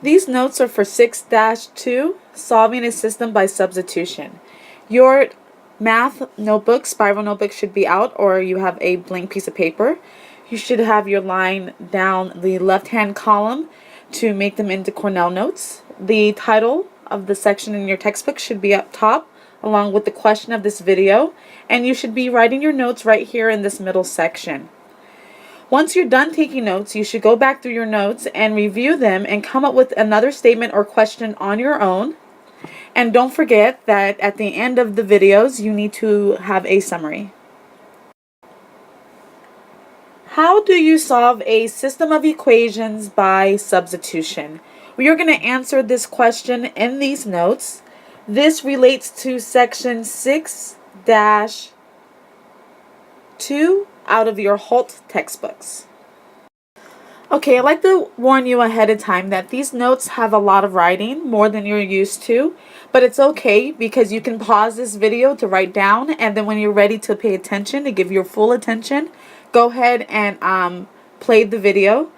These notes are for 6-2, solving a system by substitution. Your math notebook, spiral notebook, should be out, or you have a blank piece of paper. You should have your line down the left-hand column to make them into Cornell notes. The title of the section in your textbook should be up top, along with the question of this video, and you should be writing your notes right here in this middle section. Once you're done taking notes, you should go back through your notes and review them and come up with another statement or question on your own. And don't forget that at the end of the videos, you need to have a summary. How do you solve a system of equations by substitution? We are going to answer this question in these notes. This relates to section 6-2 out of your Holt textbooks. Okay, I'd like to warn you ahead of time that these notes have a lot of writing, more than you're used to, but it's okay because you can pause this video to write down, and then when you're ready to pay attention, to give your full attention, go ahead and play the video.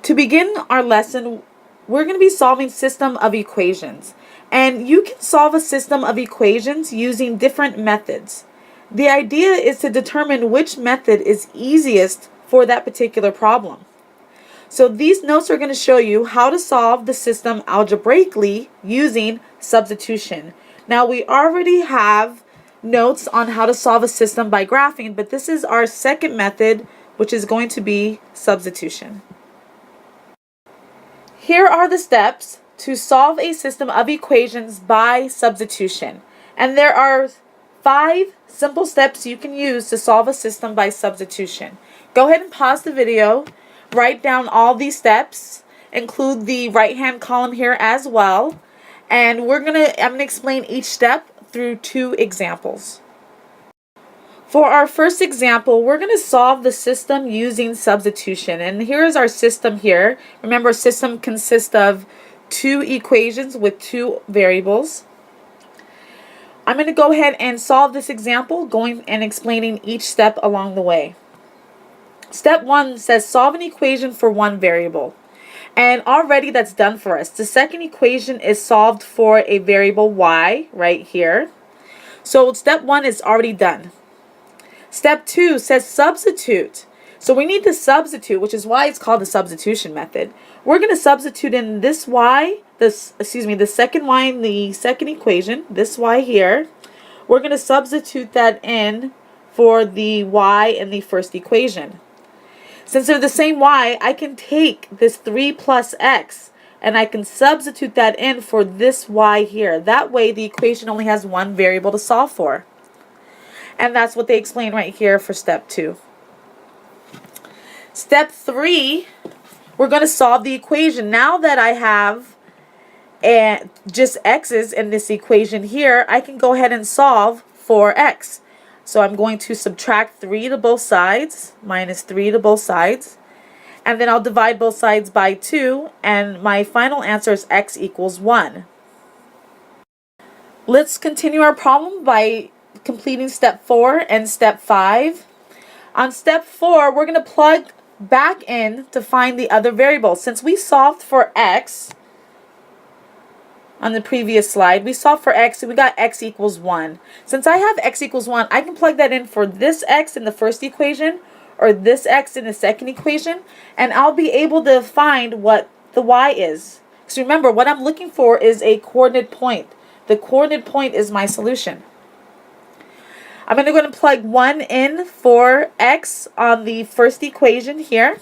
To begin our lesson, we're going to be solving system of equations, and you can solve a system of equations using different methods. The idea is to determine which method is easiest for that particular problem. So these notes are going to show you how to solve the system algebraically using substitution. Now we already have notes on how to solve a system by graphing, but this is our second method, which is going to be substitution. Here are the steps to solve a system of equations by substitution. And there are 5 simple steps you can use to solve a system by substitution. Go ahead and pause the video, write down all these steps, include the right-hand column here as well, and I'm going to explain each step through 2 examples. For our first example, we're going to solve the system using substitution, and here's our system here. Remember, a system consists of 2 equations with 2 variables. I'm going to go ahead and solve this example, going and explaining each step along the way. Step 1 says solve an equation for 1 variable. And already that's done for us. The second equation is solved for a variable y right here. So step 1 is already done. Step 2 says substitute. So we need to substitute, which is why it's called the substitution method. We're going to substitute in this y, the second y in the second equation, this y here. We're going to substitute that in for the y in the first equation. Since they're the same y, I can take this 3 plus x and I can substitute that in for this y here. That way the equation only has 1 variable to solve for. And that's what they explain right here for step 2. Step 3, we're going to solve the equation. Now that I have just x's in this equation here, I can go ahead and solve for x. So I'm going to subtract 3 to both sides, minus 3 to both sides, and then I'll divide both sides by 2, and my final answer is x equals 1. Let's continue our problem by completing step 4 and step 5. On step 4, we're going to plug back in to find the other variable. Since we solved for x on the previous slide, we solved for x and we got x equals 1. Since I have x equals 1, I can plug that in for this x in the first equation or this x in the second equation, and I'll be able to find what the y is. So remember, what I'm looking for is a coordinate point. The coordinate point is my solution. I'm going to go and plug 1 in for x on the first equation here,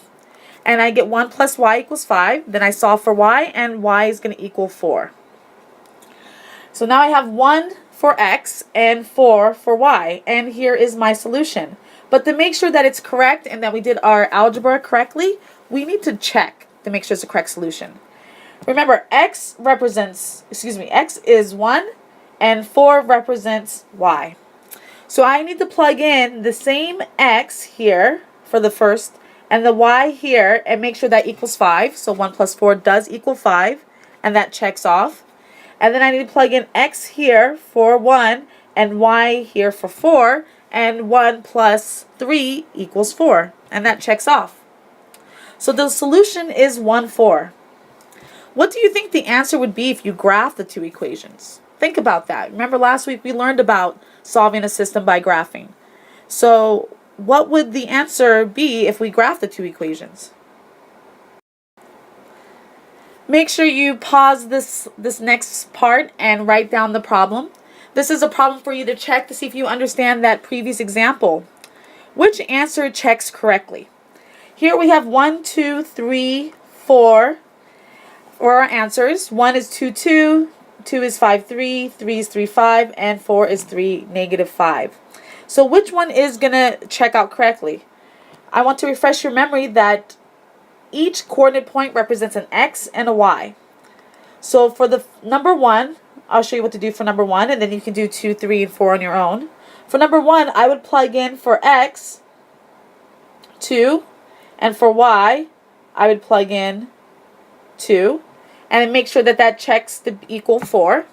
and I get 1 plus y equals 5. Then I solve for y, and y is going to equal 4. So now I have 1 for x and 4 for y, and here is my solution. But to make sure that it's correct and that we did our algebra correctly, we need to check to make sure it's the correct solution. Remember, x is 1 and 4 represents y. So I need to plug in the same x here for the first and the y here and make sure that equals 5. So 1 plus 4 does equal 5, and that checks off. And then I need to plug in x here for 1 and y here for 4, and 1 plus 3 equals 4, and that checks off. So the solution is 1, 4. What do you think the answer would be if you graph the two equations? Think about that. Remember last week we learned about solving a system by graphing. So what would the answer be if we graph the two equations? Make sure you pause this next part and write down the problem. This is a problem for you to check to see if you understand that previous example. Which answer checks correctly? Here we have 1, 2, 3, 4 for our answers. 1 is 2, 2, 2 is 5, 3, 3 is 3, 5, and 4 is 3, negative 5. So which one is going to check out correctly? I want to refresh your memory that each coordinate point represents an x and a y. So for the number 1, I'll show you what to do for number 1, and then you can do 2, 3, and 4 on your own. For number 1, I would plug in for x 2, and for y, I would plug in 2, and then make sure that that checks to equal 4.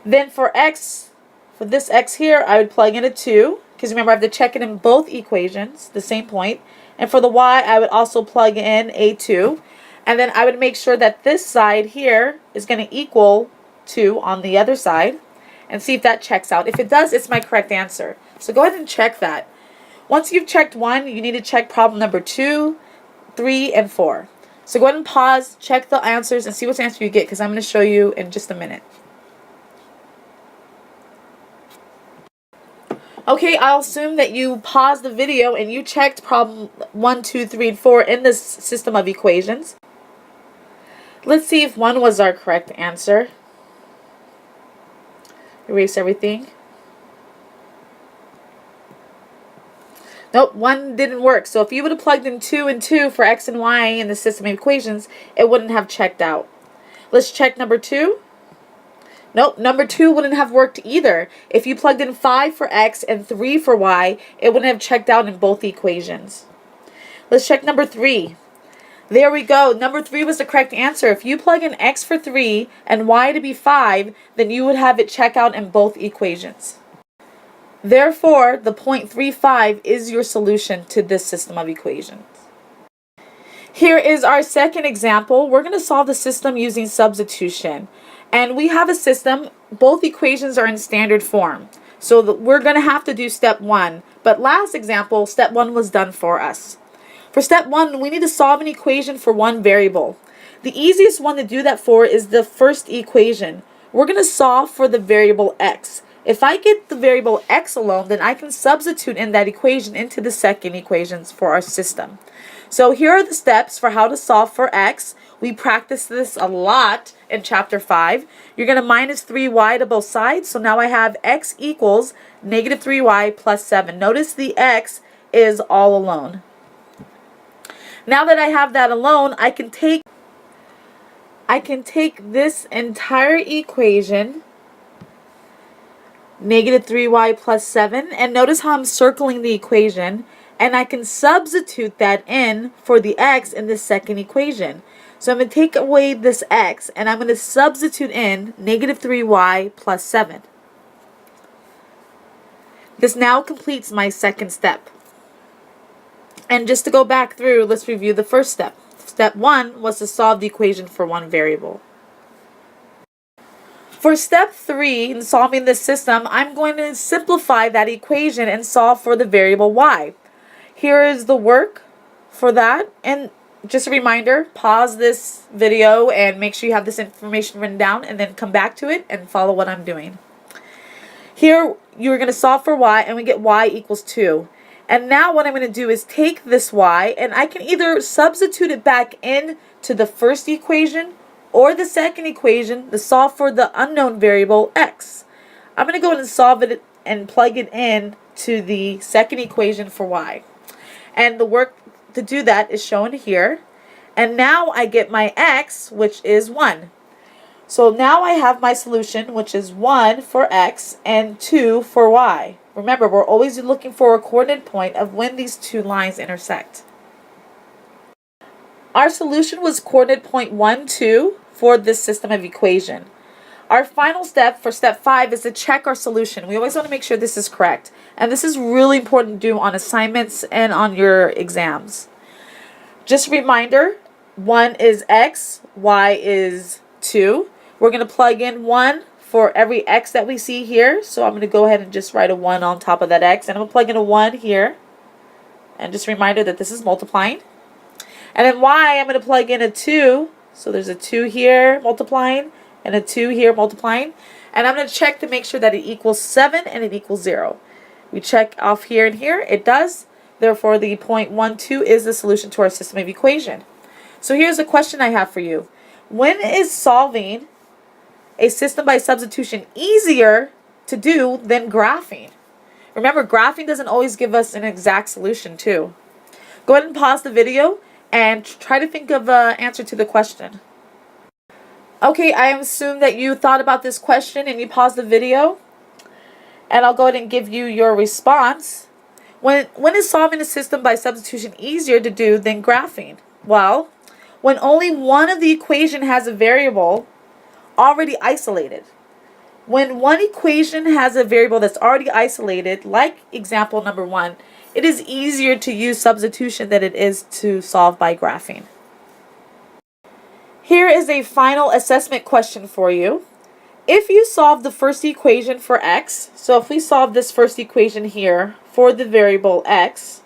Then for x, for this x here, I would plug in a 2, because remember I have to check it in both equations, the same point. And for the y, I would also plug in a 2, and then I would make sure that this side here is going to equal 2 on the other side, and see if that checks out. If it does, it's my correct answer. So go ahead and check that. Once you've checked 1, you need to check problem number 2, 3, and 4. So go ahead and pause, check the answers, and see what answer you get, because I'm going to show you in just a minute. Okay, I'll assume that you paused the video and you checked problem 1, 2, 3, and 4 in this system of equations. Let's see if 1 was our correct answer. Erase everything. Nope, 1 didn't work. So if you would have plugged in 2 and 2 for x and y in the system of equations, it wouldn't have checked out. Let's check number 2. Nope, number 2 wouldn't have worked either. If you plugged in 5 for x and 3 for y, it wouldn't have checked out in both equations. Let's check number 3. There we go. Number 3 was the correct answer. If you plug in x for 3 and y to be 5, then you would have it check out in both equations. Therefore, the 0.35 is your solution to this system of equations. Here is our second example. We're going to solve the system using substitution. And we have a system, both equations are in standard form. So we're going to have to do step 1. But last example, step 1 was done for us. For step 1, we need to solve an equation for one variable. The easiest one to do that for is the first equation. We're going to solve for the variable x. If I get the variable x alone, then I can substitute in that equation into the second equations for our system. So here are the steps for how to solve for x. We practiced this a lot in chapter 5. You're going to minus 3y to both sides. So now I have x equals negative 3y plus 7. Notice the x is all alone. Now that I have that alone, I can take this entire equation, negative 3y plus 7, and notice how I'm circling the equation, and I can substitute that in for the x in the second equation. So I'm going to take away this x, and I'm going to substitute in negative 3y plus 7. This now completes my second step. And just to go back through, let's review the first step. Step 1 was to solve the equation for one variable. For step 3, in solving this system, I'm going to simplify that equation and solve for the variable y. Here is the work for that. And just a reminder, pause this video and make sure you have this information written down, and then come back to it and follow what I'm doing. Here, you're going to solve for y, and we get y equals 2. And now what I'm going to do is take this y, and I can either substitute it back in to the first equation or the second equation to solve for the unknown variable x. I'm going to go ahead and solve it and plug it in to the second equation for y. And the work to do that is shown here. And now I get my x, which is 1. So now I have my solution, which is 1 for x and 2 for y. Remember, we're always looking for a coordinate point of when these two lines intersect. Our solution was coordinate point 1, 2 for this system of equation. Our final step for step 5 is to check our solution. We always want to make sure this is correct. And this is really important to do on assignments and on your exams. Just a reminder, 1 is x, y is 2. We're going to plug in 1 for every x that we see here. So I'm going to go ahead and just write a 1 on top of that x. And I'm going to plug in a 1 here. And just a reminder that this is multiplying. And then y, I'm going to plug in a 2. So there's a 2 here multiplying and a 2 here multiplying. And I'm going to check to make sure that it equals 7 and it equals 0. We check off here and here. It does. Therefore, the 0.12 is the solution to our system of equation. So here's a question I have for you. When is solving a system by substitution easier to do than graphing? Remember, graphing doesn't always give us an exact solution too. Go ahead and pause the video and try to think of an answer to the question. Okay, I assume that you thought about this question and you paused the video. And I'll go ahead and give you your response. When is solving a system by substitution easier to do than graphing? Well, when only one of the equation has a variable already isolated. When one equation has a variable that's already isolated, like example number 1, it is easier to use substitution than it is to solve by graphing. Here is a final assessment question for you. If you solve the first equation for x, so if we solve this first equation here for the variable x,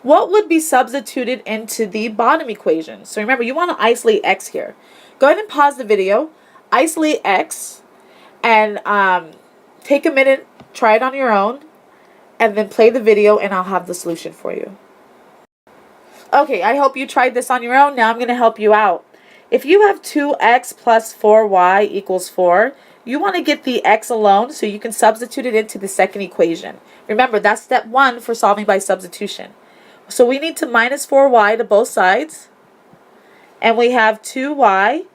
what would be substituted into the bottom equation? So remember, you want to isolate x here. Go ahead and pause the video, isolate x, and take a minute, try it on your own, and then play the video and I'll have the solution for you. Okay, I hope you tried this on your own. Now I'm going to help you out. If you have 2x plus 4y equals 4, you want to get the x alone so you can substitute it into the second equation. Remember, that's step 1 for solving by substitution. So we need to minus 4y to both sides. And we have 2y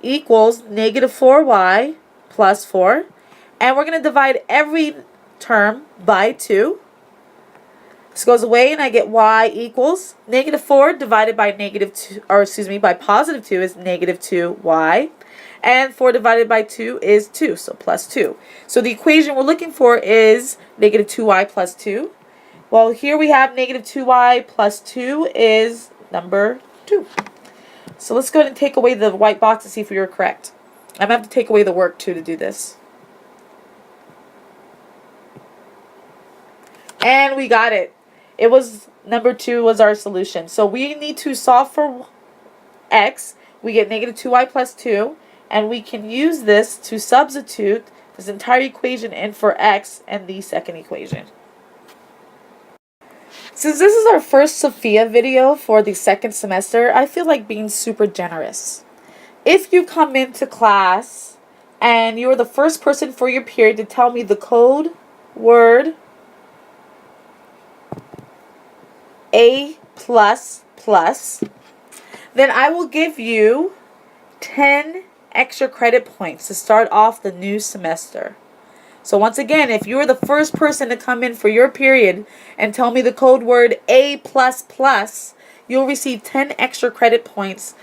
equals negative 4y plus 4. And we're going to divide every term by 2. This goes away and I get y equals negative 4 divided by by positive 2 is negative 2y. And 4 divided by 2 is 2, so plus 2. So the equation we're looking for is negative 2y plus 2. Well, here we have negative 2y plus 2 is number 2. So let's go ahead and take away the white box and see if we were correct. I'm going to have to take away the work too to do this. And we got it. It was number 2 was our solution. So we need to solve for x. We get negative 2y plus 2. And we can use this to substitute this entire equation in for x and the second equation. Since this is our first Sophia video for the second semester, I feel like being super generous. If you come into class and you're the first person for your period to tell me the code word A++, then I will give you 10 extra credit points to start off the new semester. So once again, if you're the first person to come in for your period and tell me the code word A++, you'll receive 10 extra credit points